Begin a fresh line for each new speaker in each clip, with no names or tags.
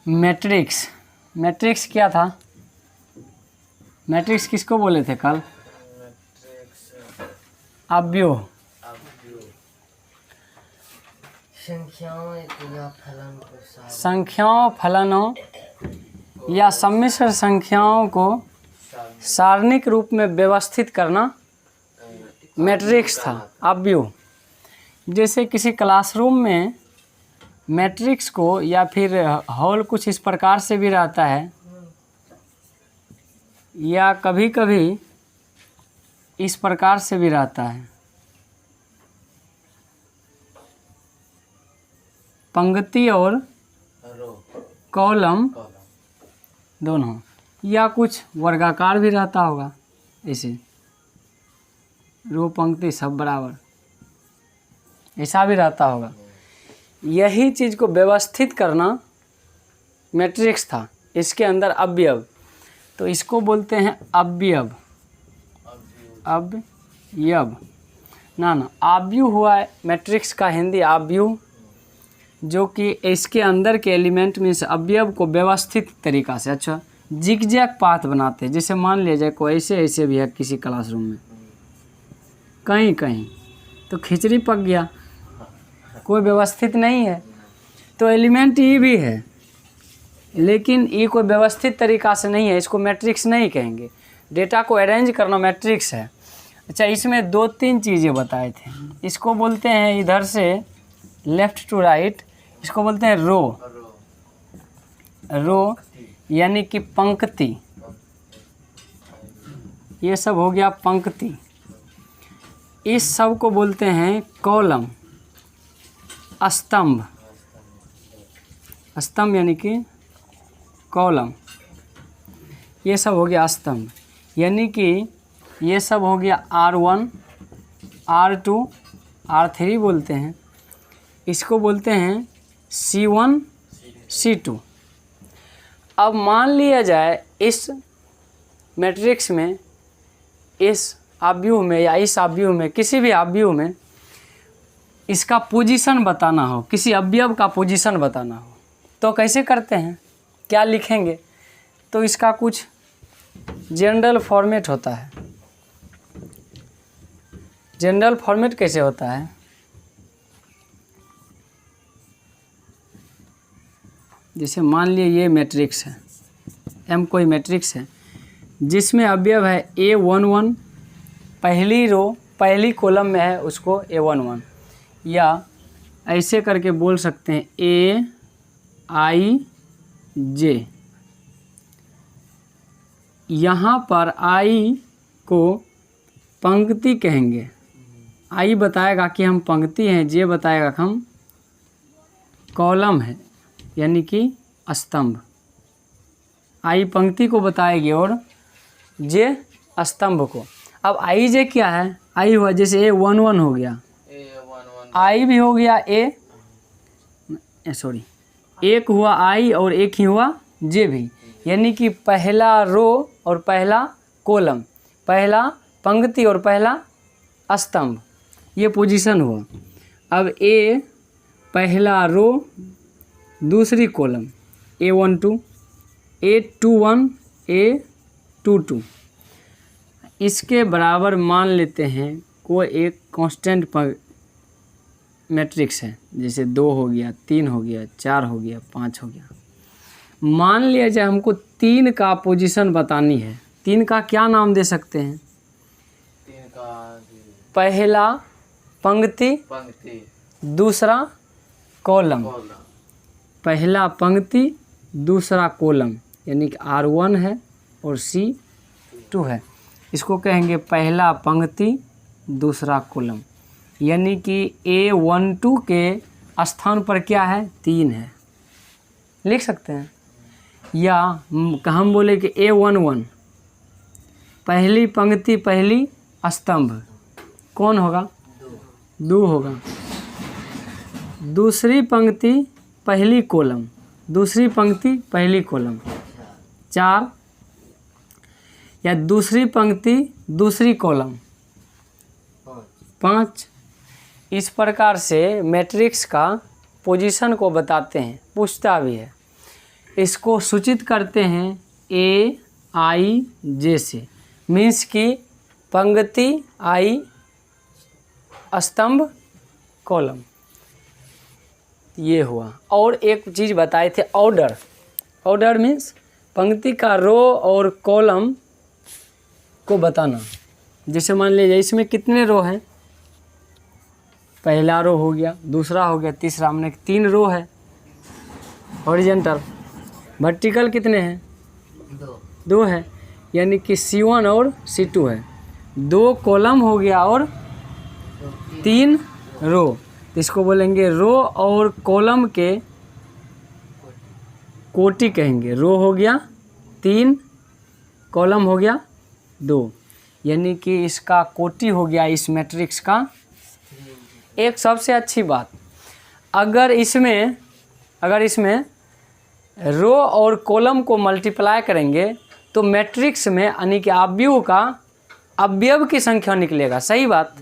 Matrix. Matrix क्या था? Matrix किसको बोले थे कल? अव्यूह। संख्याओं, फलनों या सम्मिश्र संख्याओं को सारणिक रूप में व्यवस्थित करना मैट्रिक्स था, अव्यूह। जैसे किसी क्लासरूम में मैट्रिक्स को या फिर हॉल कुछ इस प्रकार से भी रहता है, या कभी कभी इस प्रकार से भी रहता है, पंक्ति और कॉलम दोनों, या कुछ वर्गाकार भी रहता होगा, ऐसे रो पंक्ति सब बराबर, ऐसा भी रहता होगा। यही चीज़ को व्यवस्थित करना मैट्रिक्स था, इसके अंदर अवयव, तो इसको बोलते हैं अवयव। अवयव ना अव्यूह हुआ है मैट्रिक्स का हिंदी अव्यूह, जो कि इसके अंदर के एलिमेंट में से अवयव को व्यवस्थित तरीक़ा से, अच्छा जिगजैग पाथ बनाते हैं। जैसे मान लिया जाए कोई ऐसे भी है किसी क्लासरूम में, कहीं कहीं तो खिचड़ी पक गया, कोई व्यवस्थित नहीं है, तो एलिमेंट ये भी है, लेकिन ये कोई व्यवस्थित तरीक़ा से नहीं है, इसको मैट्रिक्स नहीं कहेंगे। डेटा को अरेंज करना मैट्रिक्स है। अच्छा, इसमें 2-3 चीज़ें बताए थे। इसको बोलते हैं इधर से लेफ़्ट टू राइट, इसको बोलते हैं रो यानी कि पंक्ति। ये सब हो गया पंक्ति। इस सब को बोलते हैं कॉलम, स्तंभ। स्तंभ यानी कि कॉलम, ये सब हो गया स्तंभ। यानी कि ये सब हो गया R1, R2, R3 बोलते हैं। इसको बोलते हैं C1, C2। अब मान लिया जाए इस मैट्रिक्स में, इस अव्यूह में या इस अव्यूह में, किसी भी अव्यूह में इसका पोजीशन बताना हो, किसी अवयव का पोजीशन बताना हो, तो कैसे करते हैं, क्या लिखेंगे? तो इसका कुछ जनरल फॉर्मेट होता है। जनरल फॉर्मेट कैसे होता है? जैसे मान लिए ये मैट्रिक्स है, M कोई मैट्रिक्स है जिसमें अवयव है A11, पहली रो पहली कॉलम में है, उसको A11, या ऐसे करके बोल सकते हैं AIJ। यहाँ पर I को पंक्ति कहेंगे। I बताएगा कि हम पंक्ति हैं, J बताएगा कि हम कॉलम है, यानी कि स्तंभ। I पंक्ति को बताएगी और J स्तंभ को। अब IJ क्या है? I हुआ जैसे A11 हो गया, I भी हो गया एक हुआ I और एक ही हुआ J भी, यानी कि पहला रो और पहला कॉलम, पहला पंक्ति और पहला स्तंभ, ये पोजीशन हुआ। अब A पहला रो दूसरी कॉलम A12, A21, A22, इसके बराबर मान लेते हैं कोई एक कांस्टेंट पर मैट्रिक्स है, जैसे 2 हो गया, 3 हो गया, 4 हो गया, 5 हो गया। मान लिया जाए हमको 3 का पोजीशन बतानी है, 3 का क्या नाम दे सकते हैं?
3 का
पहला पंक्ति, दूसरा कॉलम, पहला पंक्ति दूसरा कॉलम, यानी कि R1 है और C2 है। इसको कहेंगे पहला पंक्ति दूसरा कॉलम, यानी कि A12 के स्थान पर क्या है? 3 है, लिख सकते हैं। या हम बोले कि A11 पहली पंक्ति पहली स्तंभ कौन होगा? 2 होगा। दूसरी पंक्ति पहली कॉलम, दूसरी पंक्ति पहली कॉलम 4, या दूसरी पंक्ति दूसरी कॉलम 5। इस प्रकार से मैट्रिक्स का पोजीशन को बताते हैं, पूछता भी है। इसको सूचित करते हैं ए आई जे से, मीन्स कि पंक्ति आई, स्तंभ कॉलम, ये हुआ। और एक चीज़ बताए थे ऑर्डर। ऑर्डर मीन्स पंक्ति का रो और कॉलम को बताना। जैसे मान लीजिए इसमें कितने रो हैं, पहला रो हो गया, दूसरा हो गया, तीसरा, हमने 3 रो है। हॉरिजेंटल, वर्टिकल कितने हैं, 2 है, यानी कि C1 और C2 है। 2 कॉलम हो गया और 3 रो, तो इसको बोलेंगे रो और कॉलम के कोटि कहेंगे। रो हो गया 3, कॉलम हो गया 2, यानी कि इसका कोटि हो गया इस मैट्रिक्स का। एक सबसे अच्छी बात, अगर इसमें रो और कॉलम को मल्टीप्लाई करेंगे तो मैट्रिक्स में यानी कि अवयव की संख्या निकलेगा। सही बात।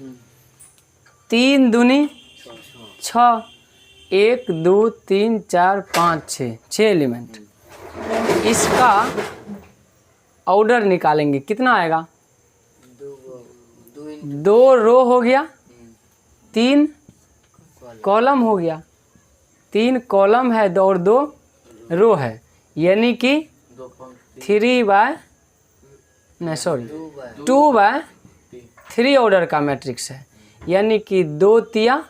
3 दूनी 6, 1 2 3 4 5 6 एलिमेंट। इसका ऑर्डर निकालेंगे, कितना आएगा, 2 रो हो गया, 3 कॉलम हो गया, 3 कॉलम है और 2 रो है, यानी कि 2/3 ऑर्डर का मैट्रिक्स है, यानी कि 2 तिया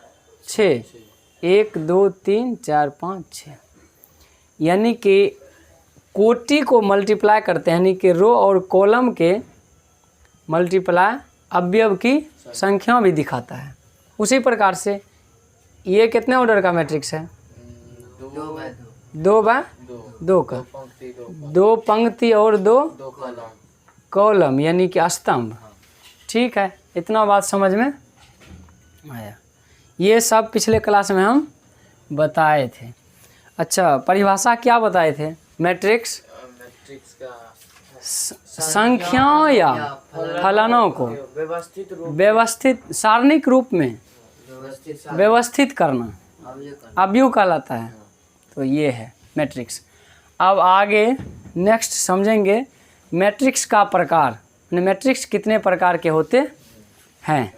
6, 1 2 3 4 5 6, यानी कि कोटि को मल्टीप्लाई करते हैं, यानी कि रो और कॉलम के मल्टीप्लाई अवयव की संख्या भी दिखाता है। उसी प्रकार से ये कितने ऑर्डर का मैट्रिक्स है, 2/2 का, 2 पंक्ति और 2 कॉलम, यानी कि स्तंभ। ठीक है, इतना बात समझ में आया। ये सब पिछले क्लास में हम बताए थे। अच्छा, परिभाषा क्या बताए थे, मैट्रिक्स
का
संख्याओं या फलनों को व्यवस्थित सारणिक रूप में व्यवस्थित करना अवयव कहलाता है। तो ये है मैट्रिक्स। अब आगे नेक्स्ट समझेंगे मैट्रिक्स का प्रकार, मैट्रिक्स कितने प्रकार के होते हैं।